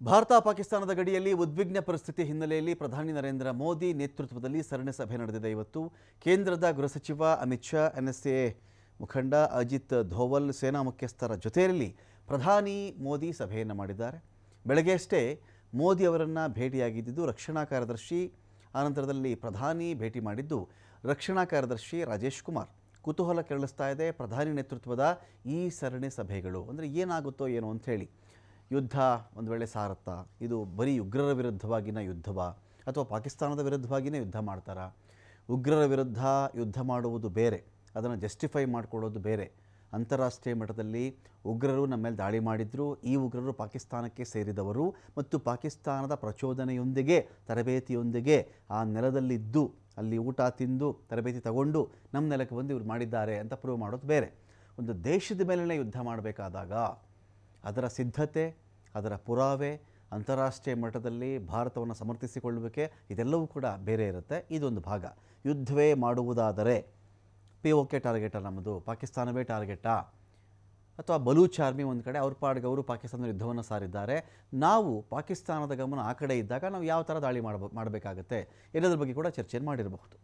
ಭಾರತ ಪಾಕಿಸ್ತಾನದ ಗಡಿಯಲ್ಲಿ ಉದ್ವಿಗ್ನ ಪರಿಸ್ಥಿತಿ ಹಿನ್ನೆಲೆಯಲ್ಲಿ ಪ್ರಧಾನಿ ನರೇಂದ್ರ ಮೋದಿ ನೇತೃತ್ವದಲ್ಲಿ ಸರಣಿ ಸಭೆ ನಡೆದಿದೆ. ಇವತ್ತು ಕೇಂದ್ರದ ಗೃಹ ಸಚಿವ ಅಮಿತ್ ಶಾ, ಎನ್ಎಸ್ಎ ಮುಖಂಡ ಅಜಿತ್ ಧೋವಲ್ ಸೇನಾ ಮುಖ್ಯಸ್ಥರ ಜೊತೆಯಲ್ಲಿ ಪ್ರಧಾನಿ ಮೋದಿ ಸಭೆಯನ್ನು ಮಾಡಿದ್ದಾರೆ. ಬೆಳಗ್ಗೆಯಷ್ಟೇ ಮೋದಿ ಅವರನ್ನು ಭೇಟಿಯಾಗಿದ್ದು ರಕ್ಷಣಾ ಕಾರ್ಯದರ್ಶಿ, ಆನಂತರದಲ್ಲಿ ಪ್ರಧಾನಿ ಭೇಟಿ ಮಾಡಿದ್ದು ರಕ್ಷಣಾ ಕಾರ್ಯದರ್ಶಿ ರಾಜೇಶ್ ಕುಮಾರ್. ಕುತೂಹಲ ಕೆರಳಿಸ್ತಾ ಇದೆ ಪ್ರಧಾನಿ ನೇತೃತ್ವದ ಈ ಸರಣಿ ಸಭೆಗಳು. ಅಂದರೆ ಏನಾಗುತ್ತೋ ಏನೋ ಅಂತ ಹೇಳಿ. ಯುದ್ಧ ಒಂದು ವೇಳೆ ಸಾರುತ್ತಾ? ಇದು ಬರೀ ಉಗ್ರರ ವಿರುದ್ಧವಾಗಿನ ಯುದ್ಧವಾ ಅಥವಾ ಪಾಕಿಸ್ತಾನದ ವಿರುದ್ಧವಾಗಿಯೇ ಯುದ್ಧ ಮಾಡ್ತಾರಾ? ಉಗ್ರರ ವಿರುದ್ಧ ಯುದ್ಧ ಮಾಡುವುದು ಬೇರೆ, ಅದನ್ನು ಜಸ್ಟಿಫೈ ಮಾಡಿಕೊಳ್ಳೋದು ಬೇರೆ. ಅಂತಾರಾಷ್ಟ್ರೀಯ ಮಟ್ಟದಲ್ಲಿ ಉಗ್ರರು ನಮ್ಮ ಮೇಲೆ ದಾಳಿ ಮಾಡಿದ್ರು, ಈ ಉಗ್ರರು ಪಾಕಿಸ್ತಾನಕ್ಕೆ ಸೇರಿದವರು ಮತ್ತು ಪಾಕಿಸ್ತಾನದ ಪ್ರಚೋದನೆಯೊಂದಿಗೆ, ತರಬೇತಿಯೊಂದಿಗೆ ಆ ನೆಲದಲ್ಲಿದ್ದು ಅಲ್ಲಿ ಊಟ ತಿಂದು ತರಬೇತಿ ತಗೊಂಡು ನಮ್ಮ ನೆಲಕ್ಕೆ ಬಂದು ಇವ್ರು ಮಾಡಿದ್ದಾರೆ ಅಂತ ಪ್ರೂವ್ ಮಾಡೋದು ಬೇರೆ. ಒಂದು ದೇಶದ ಮೇಲೇ ಯುದ್ಧ ಮಾಡಬೇಕಾದಾಗ ಅದರ ಸಿದ್ಧತೆ, ಅದರ ಪುರಾವೆ, ಅಂತಾರಾಷ್ಟ್ರೀಯ ಮಟ್ಟದಲ್ಲಿ ಭಾರತವನ್ನು ಸಮರ್ಥಿಸಿಕೊಳ್ಳಬೇಕೆ, ಇದೆಲ್ಲವೂ ಕೂಡ ಬೇರೆ ಇರುತ್ತೆ. ಇದೊಂದು ಭಾಗ. ಯುದ್ಧವೇ ಮಾಡುವುದಾದರೆ POK ಟಾರ್ಗೆಟಾ ನಮ್ಮದು, ಪಾಕಿಸ್ತಾನವೇ ಟಾರ್ಗೆಟಾ? ಅಥವಾ ಬಲೂಚ್ ಆರ್ಮಿ ಒಂದು ಕಡೆ ಅವ್ರ ಪಾಡಿಗೆ ಅವರು ಪಾಕಿಸ್ತಾನದ ಯುದ್ಧವನ್ನು ಸಾರಿದ್ದಾರೆ, ನಾವು ಪಾಕಿಸ್ತಾನದ ಗಮನ ಆ ಕಡೆ ಇದ್ದಾಗ ನಾವು ಯಾವ ಥರ ದಾಳಿ ಮಾಡಬೇಕಾಗತ್ತೆ ಎನ್ನುವುದ್ರ ಬಗ್ಗೆ ಕೂಡ ಚರ್ಚೆಯನ್ನು ಮಾಡಿರಬಹುದು.